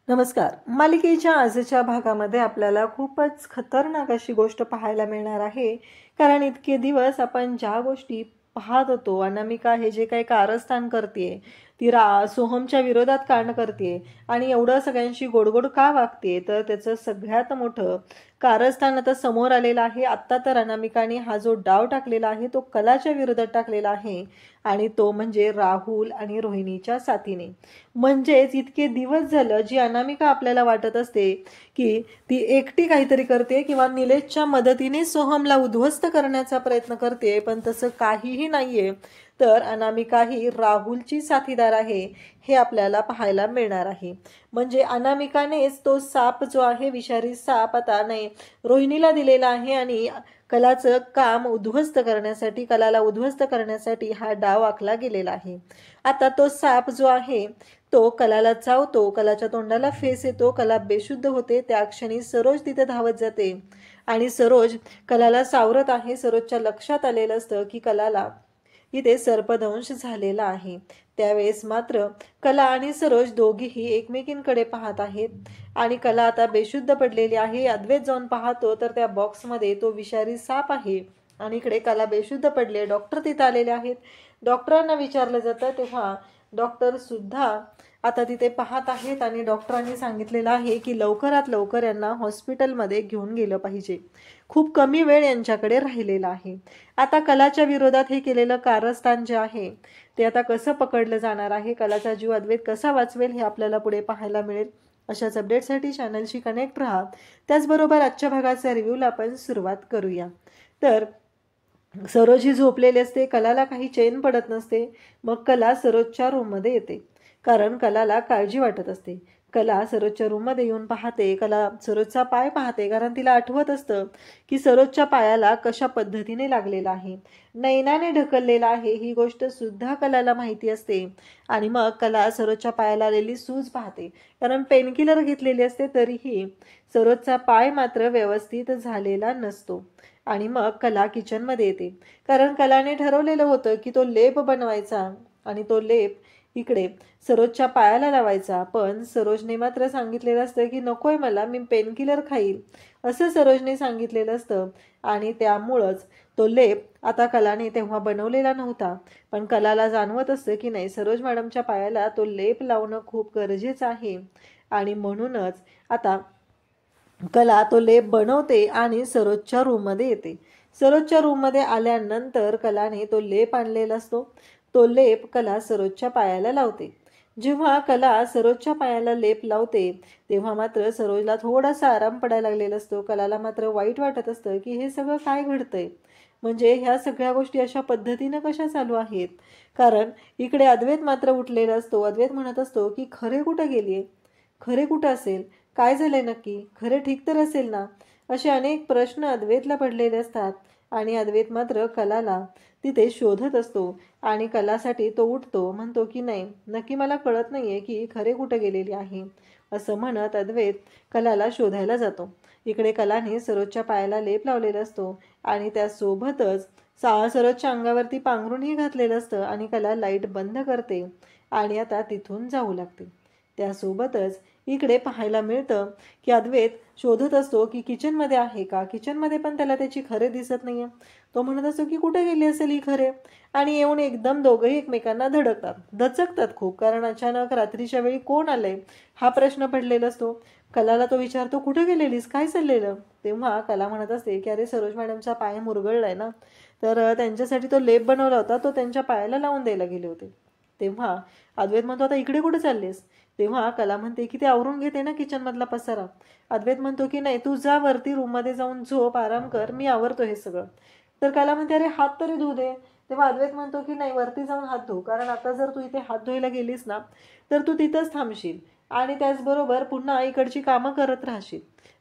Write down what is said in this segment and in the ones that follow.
नमस्कार. मालिकेच्या आजच्या भागामध्ये आपल्याला खूपच खतरनाक अशी गोष्ट पाहायला मिळणार आहे. कारण इतके दिवस आपण ज्या गोष्टी पाहत होतो, अनामिका हे जे काही कारस्थान करते, ती सोहमच्या विरोधात कारण करते आणि एवढं सगळ्यांशी गोडगोड का वागते, तर त्याचं सगळ्यात मोठं कारस्थान आता समोर आलेलं आहे. आत्ता तर अनामिकाने हा जो डाव टाकलेला आहे तो कलाच्या विरोधात टाकलेला आहे आणि तो म्हणजे राहुल आणि रोहिणीच्या साथीने. म्हणजेच इतके दिवस झालं जी अनामिका आपल्याला वाटत असते की ती एकटी काहीतरी करते किंवा निलेशच्या मदतीने सोहमला उद्ध्वस्त करण्याचा प्रयत्न करते, पण तसं काहीही नाहीये. तर अनामिका ही राहुलची साथीदार आहे हे आपल्याला पाहायला मिळणार आहे. म्हणजे अनामिकानेच तो साप जो आहे, विषारी साप, आता नाही रोहिणीला दिलेला आहे आणि कलाचं काम उद्ध्वस्त करण्यासाठी, कलाला उद्ध्वस्त करण्यासाठी हा डाव आखला गेलेला आहे. आता तो साप जो आहे तो कलाला चावतो, कलाच्या तोंडाला फेस येतो, कला बेशुद्ध होते. त्या क्षणी सरोज तिथे धावत जाते आणि सरोज कलाला सावरत आहे. सरोजच्या लक्षात आलेलं असतं की कलाला इथे सर्पदंश झालेला आहे. त्यावेळेस मात्र कला आणि सरोज दोघीही एकमेकींकडे पाहत आहेत आणि कला आता बेशुद्ध पडलेली आहे. अद्वैत जाऊन पाहतो तर त्या बॉक्समध्ये तो विषारी साप आहे आणि इकडे कला बेशुद्ध पडले. डॉक्टर तिथे आलेले आहेत. डॉक्टरांना विचारलं जातं तेव्हा डॉक्टर सुद्धा आता तिथे पाहत आहेत आणि डॉक्टरांनी सांगितलेलं आहे की लवकरात लवकर यांना हॉस्पिटलमध्ये घेऊन गेलं पाहिजे. खूप कमी वेळ यांच्याकडे राहिलेला आहे. आता कलाच्या विरोधात हे केलेलं कारस्थान जे आहे ते आता कसं पकडलं जाणार आहे, कलाचा जीव अद्वैत कसा वाचवेल, हे आपल्याला पुढे पाहायला मिळेल. अशाच अपडेटसाठी चॅनलशी कनेक्ट राहा. त्याचबरोबर आजच्या भागाच्या रिव्ह्यूला आपण सुरुवात करूया. तर सरोज ही झोपलेली असते, कलाला काही चैन पडत नसते. मग कला सरोजच्या रूममध्ये येते कारण कलाला काळजी वाटत असते. कला सरोजच्या रूममध्ये येऊन पाहते. कला सरोजचा पाय पाहते कारण तिला आठवत असतं की सरोजच्या पायाला कशा पद्धतीने लागलेला आहे, नैनाने ढकललेला आहे, ही गोष्ट सुद्धा कलाला माहिती असते. आणि मग कला सरोजच्या पायाला आलेली सूज पाहते कारण पेनकिलर घेतलेली असते, तरीही सरोजचा पाय मात्र व्यवस्थित झालेला नसतो. आणि मग कला किचनमध्ये येते कारण कलाने ठरवलेलं होतं की तो लेप बनवायचा आणि तो लेप इकडे सरोजच्या पायाला लावायचा. पण सरोजने मात्र सांगितलेलं असतं की नकोय मला, मी पेनकिलर खाईल, असं सरोजने सांगितलेलं असतं. आणि त्यामुळंच तो लेप आता कलाने तेव्हा बनवलेला नव्हता. पण कलाला जाणवत असतं की नाही, सरोज मॅडमच्या पायाला तो लेप लावणं खूप गरजेचं आहे. आणि म्हणूनच आता कला तो लेप बनवते आणि सरोजच्या रूममध्ये येते. सरोजच्या रूममध्ये आल्यानंतर कलाने तो लेप आणलेला असतो. तो लेप कला सरोजच्या पायाला लावते. जेव्हा कला सरोजच्या पायाला लेप लावते तेव्हा मात्र सरोजला थोडासा आराम पडायला लागलेला असतो. कलाला मात्र वाईट वाटत असतं की हे सगळं काय घडतंय, म्हणजे ह्या सगळ्या गोष्टी अशा पद्धतीनं कशा चालू आहेत. कारण इकडे अद्वैत मात्र उठलेला असतो. अद्वैत म्हणत असतो की खरे कुठं गेलीये, खरे कुठं असेल, काय झालंय नक्की, खरे ठीक तर असेल ना, असे अनेक प्रश्न अद्वैतला पडलेले असतात. आणि अद्वैत मात्र कलाला तिथे शोधत असतो आणि कलासाठी तो उठतो, म्हणतो की नाही, नक्की मला कळत नाहीये की खरे कुठे गेलेली आहे, असं म्हणत अद्वैत कलाला शोधायला जातो. इकडे कलाने सरोजच्या पायाला लेप लावलेला असतो आणि त्यासोबतच सरोजच्या अंगावरती पांघरूनही घातलेलं असतं आणि कला लाईट बंद करते आणि आता तिथून जाऊ लागते. त्यासोबतच इकडे पाहायला मिळतं की अद्वैत शोधत असतो की किचनमध्ये आहे का. किचनमध्ये पण त्याला त्याची खरे दिसत नाहीये. तो म्हणत असतो की कुठे गेली असेल ही खरे. आणि येऊन एकदम दोघंही एकमेकांना धडकतात, दचकतात खूप, कारण अचानक रात्रीच्या वेळी कोण आलंय हा प्रश्न पडलेला असतो. कलाला तो विचारतो कुठे गेलेलीस, काय चाललेलं. तेव्हा कला म्हणत असते की अरे सरोज मॅडमचा पाय मुरगळलाय ना, तर त्यांच्यासाठी तो लेप बनवला होता, तो त्यांच्या पायाला लावून द्यायला गेले होते. तेव्हा अद्वैत म्हणतो आता इकडे कुठे चाललेस. तेव्हा कला म्हणते की ते आवरून घेते ना किचन मधला पसारा. अद्वैत म्हणतो की नाही, तू जा वरती रूममध्ये जाऊन झोप, आराम कर, मी आवरतो हे सगळं. तर कला म्हणते अरे हात तरी धुऊ दे. तेव्हा अद्वैत म्हणतो की नाही, वरती जाऊन हात धुऊ, कारण आता जर तू इथे हात धुवायला गेलीस ना तर तू तिथंच थांबशील आणि त्याचबरोबर पुन्हा इकडची कामं करत राहशील,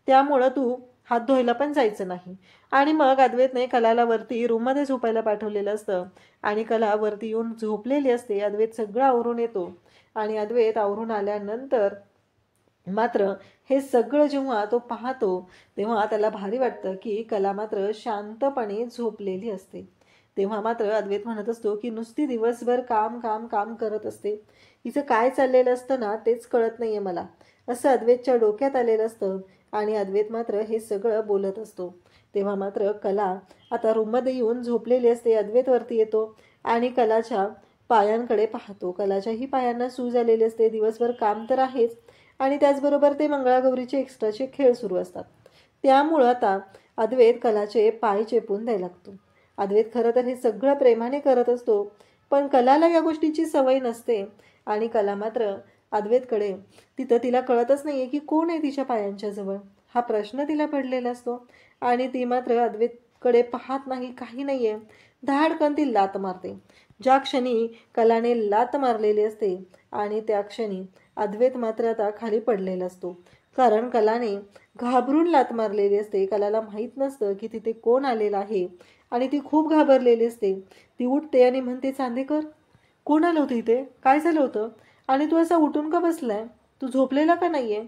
त्यामुळं तू हात धुवायला पण जायचं नाही. आणि मग अद्वैतने कलाला वरती रूममध्ये झोपायला पाठवलेलं असतं आणि कला वरती येऊन झोपलेली असते. अद्वैत सगळं आवरून येतो आणि अद्वैत आवरून आल्यानंतर मात्र हे सगळं जेव्हा तो पाहतो तेव्हा त्याला भारी वाटतं की कला मात्र शांतपणे झोपलेली असते. तेव्हा मात्र अद्वैत म्हणत असतो की नुसती दिवसभर काम काम काम करत असते, हिचं काय चाललेलं असतं ना तेच कळत नाहीये मला, असं अद्वैतच्या डोक्यात आलेलं असतं. आणि अद्वैत मात्र हे सगळं बोलत असतो. तेव्हा मात्र कला आता रूममध्ये येऊन झोपलेली असते. अद्वैत वरती येतो आणि कलाच्या पायांकडे पाहतो. कलाच्याही पायांना सूज आलेली असते. दिवसभर काम तर आहेच आणि त्याचबरोबर ते मंगळागौरीचे एक्स्ट्राचे खेळ सुरू असतात. त्यामुळं आता अद्वैत कलाचे पाय चेपून द्यायला लागतो. अद्वैत खरं तर हे सगळं प्रेमाने करत असतो, पण कलाला या गोष्टीची सवय नसते आणि कला मात्र अद्वैतकडे तिथं तिला कळतच नाहीये की कोण आहे तिच्या पायांच्या जवळ. हा प्रश्न तिला पडलेला असतो आणि ती मात्र अद्वैतकडे पाहत नाही, काही नाहीये. धाडकन ती लात मारते. ज्या क्षणी कलाने लात मारलेली असते आणि त्या क्षणी अद्वैत मात्र आता खाली पडलेला असतो, कारण कलाने घाबरून लात मारलेली असते. कलाला माहीत नसतं की तिथे कोण आलेलं आहे आणि ती खूप घाबरलेली असते. ती उठते आणि म्हणते, चांदेकर कोण आलं होतं इथे, काय झालं होतं आणि तू असा उठून का बसलाय, तू झोपलेला का नाहीये.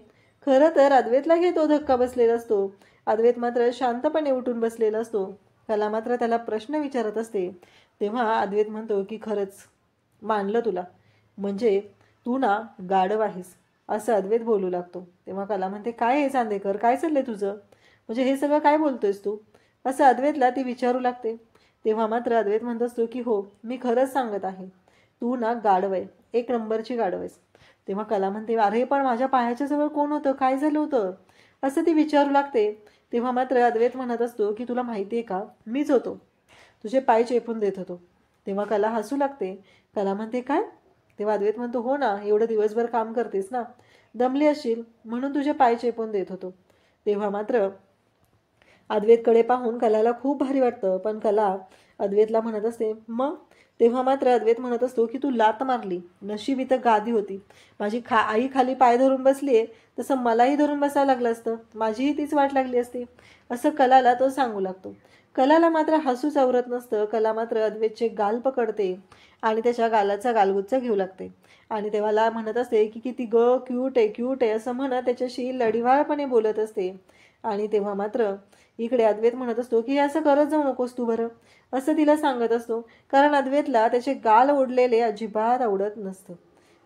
खरं तर अद्वैतला तो धक्का बसलेला असतो. अद्वैत मात्र शांतपणे उठून बसलेला असतो. कला मात्र त्याला प्रश्न विचारत असते. तेव्हा अद्वैत म्हणतो की खरंच मानलं तुला, म्हणजे तू ना गाढव आहेस, असं अद्वैत बोलू लागतो. तेव्हा कला म्हणते, काय आहे चांदेकर, काय चाललंय तुझं, म्हणजे हे सगळं काय बोलतोयस तू, असं अद्वैतला ती विचारू लागते. तेव्हा मात्र अद्वैत म्हणत असतो की हो, मी खरंच सांगत आहे, तू ना गाढव आहे, एक नंबरची गाढव आहेस. तेव्हा कला म्हणते, अरे पण माझ्या पायाच्या जवळ कोण होतं, काय झालं होतं, असं ती विचारू लागते. तेव्हा मात्र अद्वैत म्हणत असतो की तुला माहिती आहे का, मीच होतो, तुझे पाय चेपून देत होतो. तेव्हा कला हसू लागते. कला म्हणते, काय. तेव्हा अद्वैत म्हणतो, हो ना, एवढं दिवसभर काम करतेस ना, दमली असशील म्हणून तुझे पाय चेपून देत होतो. तेव्हा मात्र अद्वैतकडे पाहून कलाला खूप भारी वाटतं, पण कला अद्वैतला म्हणत असते, मग. तेव्हा मात्र अद्वैत म्हणत असतो की तू लात मारली, नशीब इथं गादी होती, माझी आई खाली पाय धरून बसलीये, तसं मलाही धरून बसायला लागलं असतं, माझीही तीच वाट लागली असती, असं कलाला तो सांगू लागतो. कलाला मात्र हसूच आवरत नसतं. कला मात्र अद्वैतचे गाल पकडते आणि त्याच्या गालाचा गालगुच्चा घेऊ लागते आणि तेव्हा म्हणत असते की किती क्यूट आहे, क्यूट आहे, असं म्हणत त्याच्याशी लढिवाळपणे बोलत असते. आणि तेव्हा मात्र इकडे अद्वैत म्हणत असतो की असं करत जाऊ नकोस तू बरं, असं तिला सांगत असतो, कारण अद्वैतला त्याचे गाल ओढलेले अजिबात आवडत नसतं.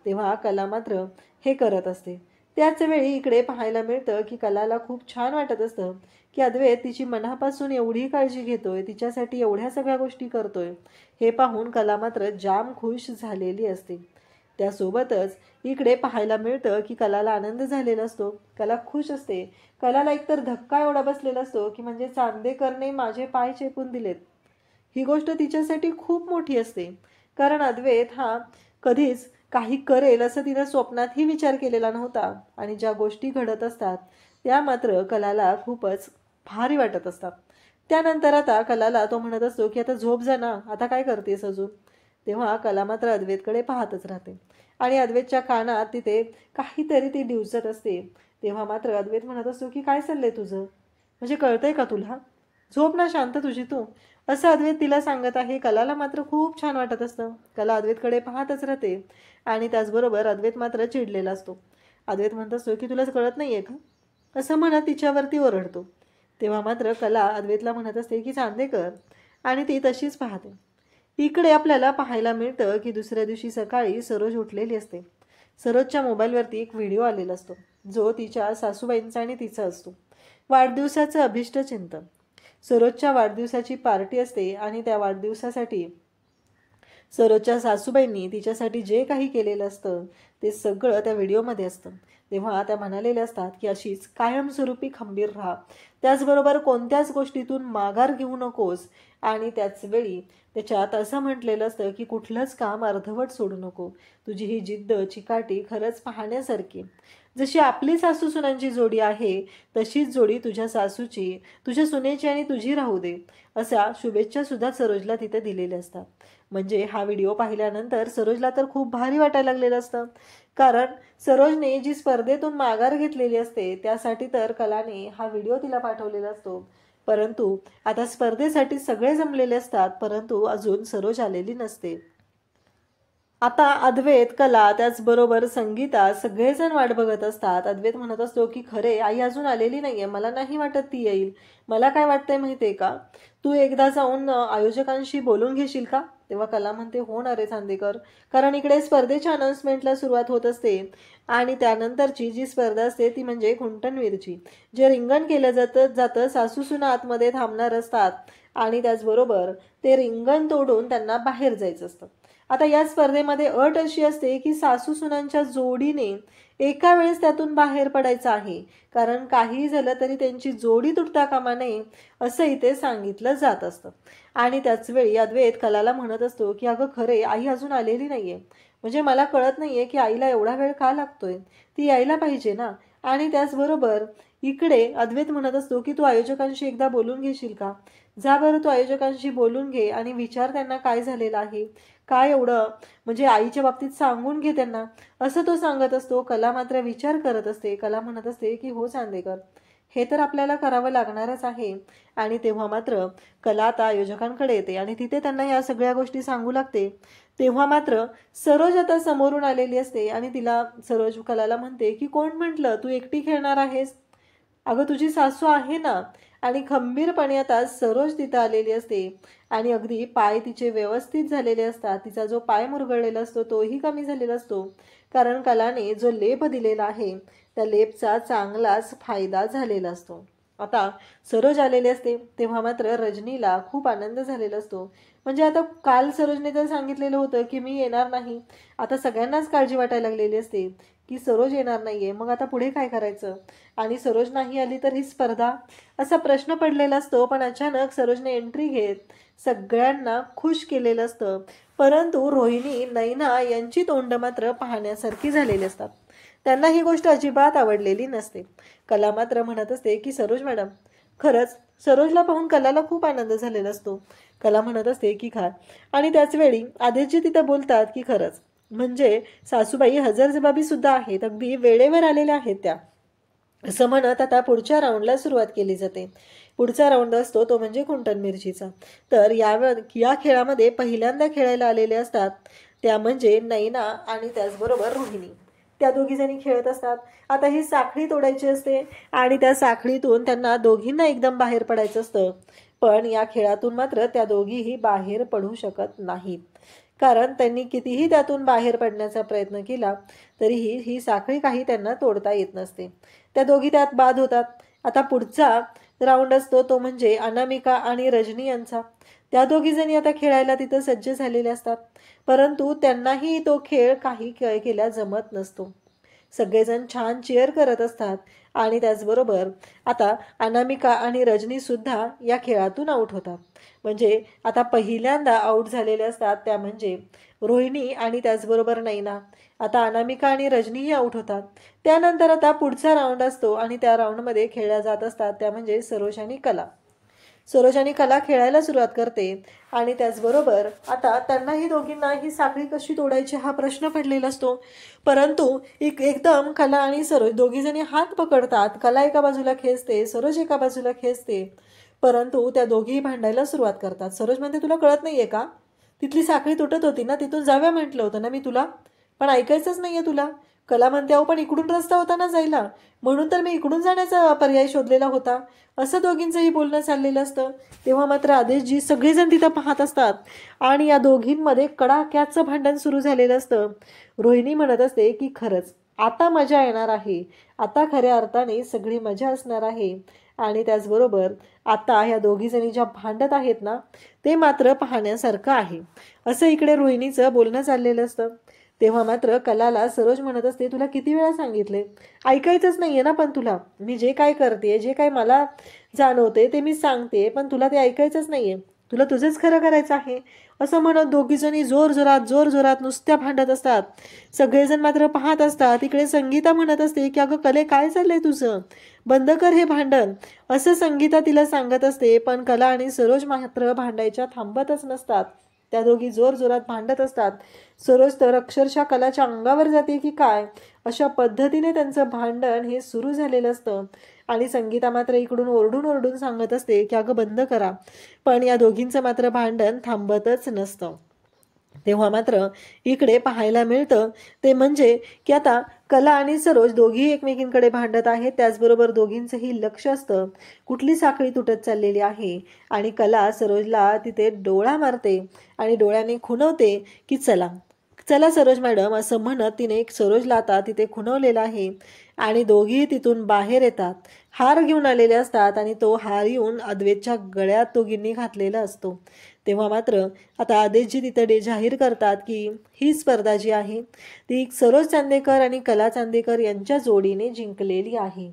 तेव्हा कला मात्र हे करत असते. त्याच वेळी इकडे पाहायला मिळतं की कलाला खूप छान वाटत असतं की अद्वैत तिची मनापासून एवढी काळजी घेतोय, तिच्यासाठी एवढ्या सगळ्या गोष्टी करतोय. हे पाहून कला मात्र जाम खुश झालेली असते. त्यासोबतच इकडे पाहायला मिळतं की कलाला आनंद झालेला असतो. कला खुश असते. कलाला एकतर धक्का एवढा बसलेला असतो की म्हणजे चांदेकरने माझे पाय चेपून दिलेत, ही गोष्ट तिच्यासाठी खूप मोठी असते, कारण अद्वैत हा कधीच काही करेल असं तिने स्वप्नातही विचार केलेला नव्हता आणि ज्या गोष्टी घडत असतात त्या मात्र कलाला खूपच भारी वाटत असतात. त्यानंतर आता कलाला तो म्हणत असतो की आता झोप जा ना, आता काय करतेस अजून. तेव्हा कला मात्र अद्वैतकडे पाहतच राहते आणि अद्वैतच्या कानात तिथे काहीतरी ती डिवचत असते. तेव्हा मात्र अद्वैत म्हणत असतो की काय चाललंय तुझं, म्हणजे कळतंय का तुला, झोप ना शांत तुझी तू, असं अद्वैत तिला सांगत आहे. कलाला मात्र खूप छान वाटत असतं. कला अद्वैतकडे पाहतच राहते आणि त्याचबरोबर अद्वैत मात्र चिडलेला असतो. अद्वैत म्हणत असतो की तुलाच कळत नाहीये का, असं म्हणत तिच्यावरती ओरडतो. तेव्हा मात्र कला अद्वैतला म्हणत असते की चांदेकर, आणि ती तशीच पाहते. इकडे आपल्याला पाहायला मिळतं की दुसऱ्या दिवशी सकाळी सरोज उठलेली असते. सरोजच्या मोबाईलवरती एक व्हिडिओ आलेला असतो, जो तिच्या सासूबाईंचा आणि तिचा असतो. वाढदिवसाचं अभिष्ट चिंतन. सरोजच्या वाढदिवसाची पार्टी असते आणि त्या वाढदिवसासाठी सरोजच्या सासूबाईंनी तिच्यासाठी जे काही केलेलं असतं ते सगळं त्या व्हिडिओमध्ये असतं. तेव्हा त्या म्हणालेल्या असतात की अशीच कायमस्वरूपी खंबीर राहा, त्याचबरोबर कोणत्याच गोष्टीतून माघार घेऊ नकोस, आणि त्याचवेळी त्याच्यात असं म्हटलेलं असतं की कुठलंच काम अर्धवट सोडू नको. तुझी ही जिद्द चिकाटी खरंच पाहण्यासारखी. जशी आपली सासू सुनांची जोडी आहे तशीच जोडी तुझ्या सासूची, तुझ्या सुनेची आणि तुझी राहू दे, अशा शुभेच्छा सुद्धा सरोजला तिथे दिलेल्या असतात. म्हणजे हा व्हिडिओ पाहिल्यानंतर सरोजला तर खूप भारी वाटायला लागलेलं असतं, कारण सरोजने जी स्पर्धेतून माघार घेतलेली असते त्यासाठी तर कलाने हा व्हिडिओ तिला पाठवलेला असतो. परंतु आता स्पर्धेसाठी सगळे जमलेले असतात, परंतु अजून सरोज आलेली नसते. आता अद्वैत, कला, त्याचबरोबर संगीता सगळेजण वाट बघत असतात. अद्वैत म्हणत असतो की खरे आई अजून आलेली नाहीये, मला नाही वाटत ती येईल. मला काय वाटतंय माहितीये का, तू एकदा जाऊन आयोजकांशी बोलून घेशील का, तेव्हा कला म्हणते, हो ना रे चांदेकर, कारण इकडे स्पर्धेच्या अनाउन्समेंटला सुरुवात होत असते आणि त्यानंतरची जी स्पर्धा असते ती म्हणजे घुंटणवीरची, जे रिंगण केलं जातं. सासूसुना आतमध्ये थांबणार असतात आणि त्याचबरोबर ते रिंगण तोडून त्यांना बाहेर जायचं असतं. आता या स्पर्धेमध्ये अट अशी असते की सासूसुनांच्या जोडीने एका वेळेस त्यातून बाहेर पडायचं आहे, कारण काहीही झालं तरी त्यांची जोडी तुटता कामा नये असं इथे सांगितलं जात असतं. आणि त्याचवेळी अद्वैत कलाला म्हणत असतो की अगं खरे, आई अजून आलेली नाहीये, म्हणजे मला कळत नाहीये की आईला एवढा वेळ का लागतोय, ती यायला पाहिजे ना. आणि त्याचबरोबर इकडे अद्वैत म्हणत असतो की तू आयोजकांशी एकदा बोलून घेशील का, जा बरं तू आयोजकांशी बोलून घे आणि विचार त्यांना काय झालेलं आहे, काय एवढं म्हणजे आईच्या बाबतीत सांगून घे त्यांना, असं तो सांगत असतो. कला मात्र विचार करत असते. कला म्हणत असते की हो चांदेकर, हे तर आपल्याला करावं लागणारच आहे. आणि तेव्हा मात्र कला आता आयोजकांकडे येते आणि तिथे त्यांना या सगळ्या गोष्टी सांगू लागते. तेव्हा मात्र सरोज आता समोरून आलेली असते आणि तिला सरोज कलाला म्हणते की कोण म्हटलं तू एकटी खेळणार आहेस, अगं तुझी सासू आहे ना. आणि खंबीरपणे आता सरोज तिथं आलेली असते आणि अगदी पाय तिचे व्यवस्थित झालेले असतात. तिचा जो पाय मुरगळलेला असतो तोही कमी झालेला असतो, कारण कलाने जो लेप दिलेला आहे त्या लेपचा चांगलाच फायदा झालेला असतो. आता सरोज आलेली असते तेव्हा मात्र रजनीला खूप आनंद झालेला असतो. म्हणजे आता काल सरोजने तर सांगितलेलं होतं की मी येणार नाही, आता सगळ्यांनाच काळजी वाटायला लागलेली असते की सरोज येणार नाहीये, मग आता पुढे काय करायचं, आणि सरोज नाही आली तर ही स्पर्धा, असा प्रश्न पडलेला असतो. पण अचानक सरोजने एंट्री घेत सगळ्यांना खुश केलेलं असतं. परंतु रोहिणी, नैना यांची तोंड मात्र पाहण्यासारखी झालेली असतात. त्यांना ही गोष्ट अजिबात आवडलेली नसते. कला मात्र म्हणत असते की सरोज मॅडम, खरंच सरोजला पाहून कलाला खूप आनंद झालेला असतो. कला म्हणत असते की खा. आणि त्याच वेळी आदेशजी तिथं बोलतात की खरंच म्हणजे सासूबाई हजरजबाबी सुद्धा आहेत, अगदी वेळेवर आलेल्या आहेत त्या, असं म्हणत आता पुढच्या राऊंडला सुरुवात केली जाते. पुढचा राऊंड असतो तो म्हणजे कुंटन मिरचीचा. तर या खेळामध्ये पहिल्यांदा खेळायला आलेले असतात त्या म्हणजे नैना आणि त्याचबरोबर रोहिणी. त्या दोघी जणी खेळत असतात. आता ही साखळी तोडायची असते आणि त्या साखळीतून त्यांना दोघींना एकदम बाहेर पडायचं असतं. पण या खेळातून मात्र त्या दोघीही बाहेर पडू शकत नाहीत, कारण त्यांनी कितीही त्यातून बाहेर पडण्याचा प्रयत्न केला तरीही ही साखळी काही त्यांना तोडता येत नसते. त्या दोघी त्यात बाद होतात. आता पुढचा राऊंड असतो तो म्हणजे अनामिका आणि रजनी यांचा. त्या दोघी जणी आता खेळायला तिथं सज्ज झालेले असतात, परंतु त्यांनाही तो खेळ काही केल्या जमत नसतो. सगळेजण छान चीअर करत असतात आणि त्याचबरोबर आता अनामिका आणि रजनी सुद्धा या खेळातून आऊट होतात. म्हणजे आता पहिल्यांदा आऊट झालेले असतात त्या म्हणजे रोहिणी आणि त्याचबरोबर नैना. आता अनामिका आणि रजनीही आऊट होतात. त्यानंतर आता पुढचा राऊंड असतो आणि त्या राऊंडमध्ये खेळल्या जात असतात त्या म्हणजे सरोज आणि कला. सरोज आणि कला खेळायला सुरुवात करते आणि त्याचबरोबर आता त्यांनाही दोघींना ही साखळी कशी तोडायची हा प्रश्न पडलेला असतो. परंतु एकदम कला आणि सरोज दोघी जणी हात पकडतात. कला एका बाजूला खेचते, सरोज एका बाजूला खेचते, परंतु त्या दोघीही भांडायला सुरुवात करतात. सरोज म्हणते तुला कळत नाहीये का, तिथली साखळी तुटत होती ना, तिथून जाव्या म्हटलं होतं ना मी तुला, पण ऐकायचंच नाहीये तुला. कला म्हणते अहो पण इकडून रस्ता होता ना जायला, म्हणून तर मी इकडून जाण्याचा पर्याय शोधलेला होता. असं दोघींचंही बोलणं चाललेलं असतं. तेव्हा मात्र आदेशजी सगळेजण तिथं पाहत असतात आणि या दोघींमध्ये कडाक्याचं भांडण सुरू झालेलं असतं. रोहिणी म्हणत असते की खरंच आता मजा येणार आहे, आता खऱ्या अर्थाने सगळी मजा असणार आहे. आणि त्याचबरोबर आता ह्या दोघी जणी ज्या भांडत आहेत ना ते मात्र पाहण्यासारखं आहे, असं इकडे रोहिणीचं बोलणं चाललेलं असतं. तेव्हा मात्र कलाला सरोज म्हणत असते तुला किती वेळा सांगितले, ऐकायचंच नाहीये ना, पण तुला मी जे काय करते, जे काय मला जाणवते ते मी सांगते, पण तुला ते ऐकायचंच नाहीये, तुला तुझंच खरं करायचं आहे, असं म्हणत दोघी जणी जोर जोरात नुसत्या भांडत असतात. सगळेजण मात्र पाहत असतात. इकडे संगीता म्हणत असते की अगं कले काय चाललंय तुझं, बंद कर हे भांडण, असं संगीता तिला सांगत असते. पण कला आणि सरोज मात्र भांडायच्या थांबतच नसतात. त्या दोघी जोरात भांडत असतात. सरोज तर अक्षरशः कलाच्या अंगावर जाते की काय, अशा पद्धतीने त्यांचं भांडण हे सुरू झालेलं असतं. आणि संगीता मात्र इकडून ओरडून सांगत असते की अगं बंद करा, पण या दोघींचं मात्र भांडण थांबतच नसतं. तेव्हा मात्र इकडे पाहायला मिळतं ते म्हणजे की आता कला आणि सरोज दोघी एकमेकींकडे भांडत आहेत. त्याचबरोबर दोघींचंही लक्ष असतं कुठली साखळी तुटत चाललेली आहे. आणि कला सरोजला तिथे डोळा मारते आणि डोळ्याने खुणवते की चला चला सरोज मॅडम असं म्हणत तिने सरोजला आता तिथे खुणवलेलं आहे. आणि दोघी तिथून बाहेर येतात. हार घेऊन आलेले असतात आणि तो हार येऊन अद्वैतच्या गळ्यात दोघींनी घातलेला असतो. तेव्हा मात्र आता आदेशजी तिथे जाहीर करतात की ही स्पर्धा जी आहे ती सरोज चांदेकर आणि कला चांदेकर यांच्या जोडीने जिंकलेली आहे.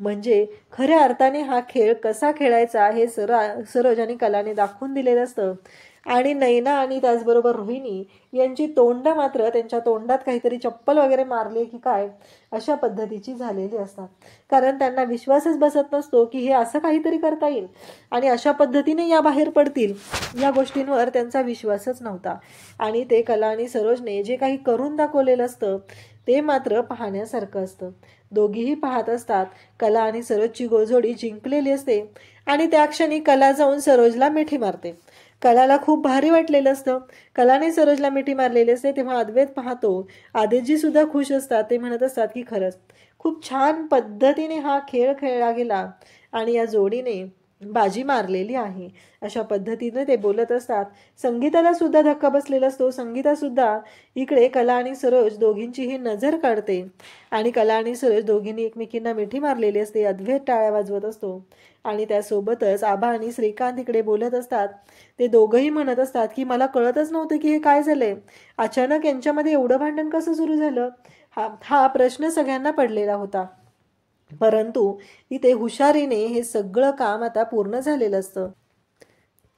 म्हणजे खऱ्या अर्थाने हा खेळ कसा खेळायचा हे सरोज आणि कलाने दाखवून दिलेलं असतं. आणि नैना आणि त्याचबरोबर रोहिणी यांची तोंड मात्र त्यांच्या तोंडात काहीतरी चप्पल वगैरे मारली की काय अशा पद्धतीची झालेली असतात. कारण त्यांना विश्वासच बसत नसतो की हे असं काहीतरी करता येईल आणि अशा पद्धतीने या बाहेर पडतील. या गोष्टींवर त्यांचा विश्वासच नव्हता. आणि ते कला आणि सरोजने जे काही करून दाखवलेलं असतं ते मात्र पाहण्यासारखं असतं. दोघीही पाहत असतात. कला आणि सरोजची गोजोडी जिंकलेली असते आणि त्या क्षणी कला जाऊन सरोजला मिठी मारते. कलाला खूप भारी वाटलेलं असतं. कलाने सरोजला मिठी मारलेली असते. तेव्हा अद्वैत पाहतो. आदितजी सुद्धा खुश असतात. ते म्हणत असतात की खरंच खूप छान पद्धतीने हा खेळ खेळला गेला आणि या जोडीने बाजी मारलेली आहे अशा पद्धतीने ते बोलत असतात. संगीताला सुद्धा धक्का बसलेला असतो. संगीता सुद्धा इकडे कला आणि सरोज दोघींचीही नजर काढते आणि कला आणि सरोज दोघींनी एकमेकींना मिठी मारलेली असते. अद्वैत टाळ्या वाजवत असतो आणि त्यासोबतच आबा आणि श्रीकांत इकडे बोलत असतात. ते दोघंही म्हणत असतात की मला कळतच नव्हतं की हे काय झालंय. अचानक यांच्यामध्ये एवढं भांडण कसं सुरू झालं. हा प्रश्न सगळ्यांना पडलेला होता. परंतु इथे हुशारीने हे सगळं काम आता पूर्ण झालेलं असतं.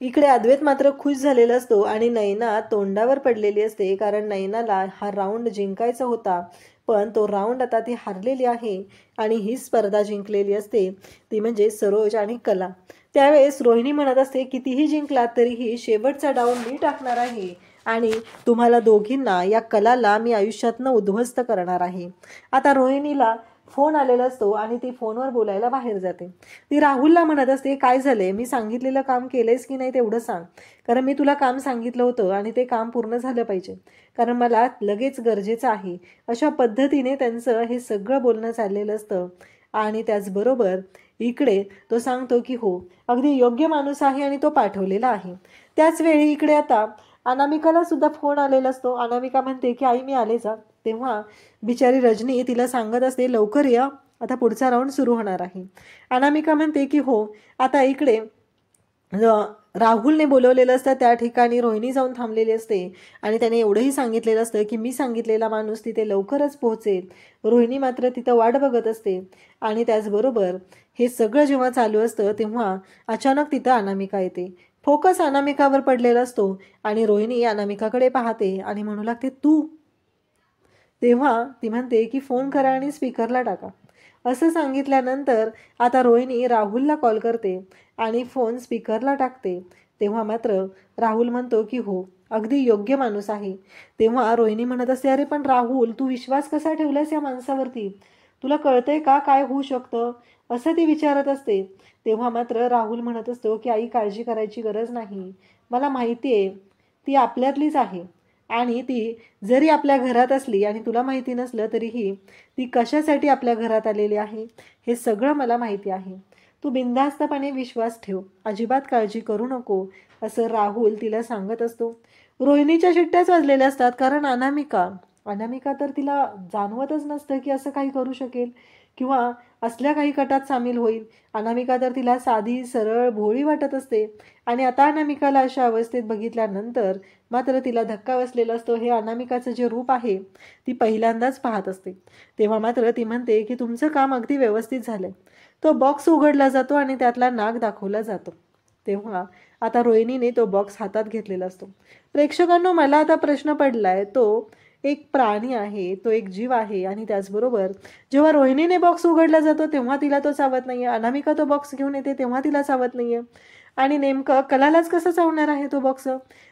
इकडे अद्वैत मात्र खुश झालेला असतो आणि नैना तोंडावर पडलेली असते. कारण नैनाला हा राऊंड जिंकायचा होता पण तो राऊंड आता ती हारलेली आहे आणि ही स्पर्धा जिंकलेली असते ती म्हणजे सरोज आणि कला. त्यावेळेस रोहिणी म्हणत असते कितीही जिंकलात तरीही शेवटचा डाऊन मी टाकणार आहे आणि तुम्हाला दोघींना या कलाला मी आयुष्यातनं उद्ध्वस्त करणार आहे. आता रोहिणीला फोन आलेला असतो आणि ती फोनवर बोलायला बाहेर जाते. ती राहुलला म्हणत असते काय झालंय, मी सांगितलेलं काम केलंयस की नाही तेवढं सांग. कारण मी तुला काम सांगितलं होतं आणि ते काम पूर्ण झालं पाहिजे. कारण मला लगेच गरजेचं आहे. अशा पद्धतीने त्यांचं हे सगळं बोलणं चाललेलं असतं. आणि त्याचबरोबर इकडे तो सांगतो की हो अगदी योग्य माणूस आहे आणि तो पाठवलेला आहे. त्याच वेळी इकडे आता अनामिकाला सुद्धा फोन आलेला असतो. अनामिका म्हणते की आई मी आले जा. तेव्हा बिचारी रजनी तिला सांगत असते लवकर या आता पुढचा राऊंड सुरू होणार आहे. अनामिका म्हणते की हो. आता इकडे राहुलने बोलवलेलं असतं त्या ठिकाणी रोहिणी जाऊन थांबलेली असते आणि त्याने एवढंही सांगितलेलं असतं की मी सांगितलेला माणूस तिथे लवकरच पोहोचेल. रोहिणी मात्र तिथं वाट बघत असते. आणि त्याचबरोबर हे सगळं जेव्हा चालू असतं तेव्हा अचानक तिथं अनामिका येते. फोकस अनामिकावर पडलेला असतो आणि रोहिणी अनामिकाकडे पाहते आणि म्हणू लागते तू. तेव्हा ती म्हणते की फोन करा आणि स्पीकरला टाका. असं सांगितल्यानंतर आता रोहिणी राहुलला कॉल करते आणि फोन स्पीकरला टाकते. तेव्हा मात्र राहुल म्हणतो की हो अगदी योग्य माणूस आहे. तेव्हा रोहिणी म्हणत असते अरे पण राहुल तू विश्वास कसा ठेवलास या माणसावरती, तुला कळतंय का काय होऊ शकतं असं ती विचारत असते. तेव्हा मात्र राहुल म्हणत असतो की आई काळजी करायची गरज नाही. मला माहिती आहे ती आपल्यातलीच आहे आणि ती जरी आपल्या घरात असली आणि तुला माहिती नसलं तरीही ती कशासाठी आपल्या घरात आलेली आहे हे सगळं मला माहिती आहे. तू बिनधास्तपणे विश्वास ठेव, अजिबात काळजी करू नको असं राहुल तिला सांगत असतो. रोहिणीच्या शिट्ट्याच वाजलेल्या असतात कारण अनामिका तर तिला जाणवतच नसतं की असं काही करू शकेल किंवा असल्या काही कटात सामील होईल. अनामिका तर तिला साधी सरळ भोळी वाटत असते आणि आता अनामिकाला अशा अवस्थेत बघितल्यानंतर मात्र तिला धक्का बसलेला असतो. हे अनामिकाचं जे रूप आहे ती पहिल्यांदाच पाहत असते. तेव्हा मात्र ती म्हणते की तुमचं काम अगदी व्यवस्थित झालंय. तो बॉक्स उघडला जातो आणि त्यातला नाग दाखवला जातो. तेव्हा आता रोहिणीने तो बॉक्स हातात घेतलेला असतो. प्रेक्षकांनो मला आता प्रश्न पडलाय, तो एक प्राणी आहे, तो एक जीव आहे आणि त्याचबरोबर जेव्हा रोहिणीने बॉक्स उघडला जातो तेव्हा तिला तो चावत नाहीये. अनामिका तो बॉक्स घेऊन येते तेव्हा तिला चावत नाहीये आणि नेमकं कलालाच कसं चावणार आहे तो बॉक्स.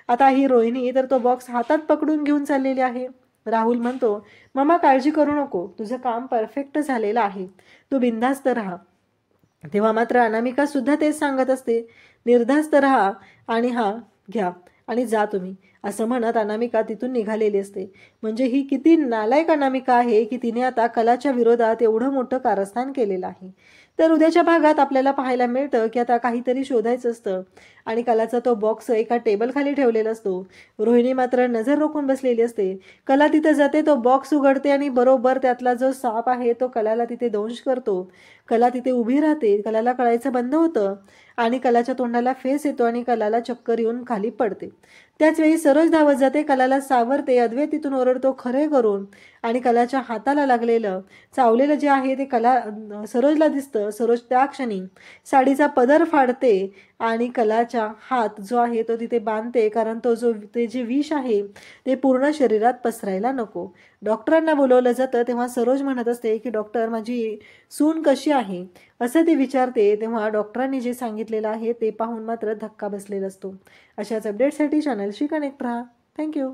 आता ही रोहिणी तर तो बॉक्स हातात पकडून घेऊन चाललेली आहे. राहुल म्हणतो मामा काळजी करू नको, तुझं काम परफेक्ट झालेलं आहे, तू बिनधास्त राहा. तेव्हा मात्र अनामिका सुद्धा तेच सांगत असते निर्धास्त राहा आणि हा घ्या आणि जा तुम्ही. असं म्हणत अनामिका तिथून निघालेली असते. म्हणजे ही किती नालायक अनामिका आहे की तिने आता कलाच्या विरोधात एवढं मोठं कारस्थान केलेलं आहे. तर उद्याच्या भागात आपल्याला पाहायला मिळतं की आता काहीतरी शोधायचं असतं आणि कलाचा तो बॉक्स एका टेबल खाली ठेवलेला असतो. रोहिणी मात्र नजर रोखून बसलेली असते. कला तिथे जाते, तो बॉक्स उघडते आणि बरोबर त्यातला जो साप आहे तो कलाला तिथे दंश करतो. कला तिथे उभी राहते. कलाला कळायचं बंद होतं आणि कलाच्या तोंडाला फेस येतो आणि कलाला चक्कर येऊन खाली पडते. त्याच वेळी सरोज धावत जाते, कलाला सावरते. अद्वैत तिथून ओरडतो खरे करून आणि कलाच्या हाताला लागलेलं चावलेलं जे आहे ते सरोजला दिसतं. सरोज त्या क्षणी साडीचा पदर फाडते आणि कलाच्या हात जो आहे तो तिथे बांधते, कारण ते जे विष आहे ते पूर्ण शरीरात पसरायला नको. डॉक्टरांना बोलवलं जातं तेव्हा सरोज म्हणत असते की डॉक्टर, माझी सून कशी आहे असं ती विचारते. तेव्हा डॉक्टरांनी जे सांगितलेलं आहे ते पाहून मात्र धक्का बसलेला असतो. अशाच अपडेटसाठी चॅनलशी कनेक्ट राहा. थँक्यू.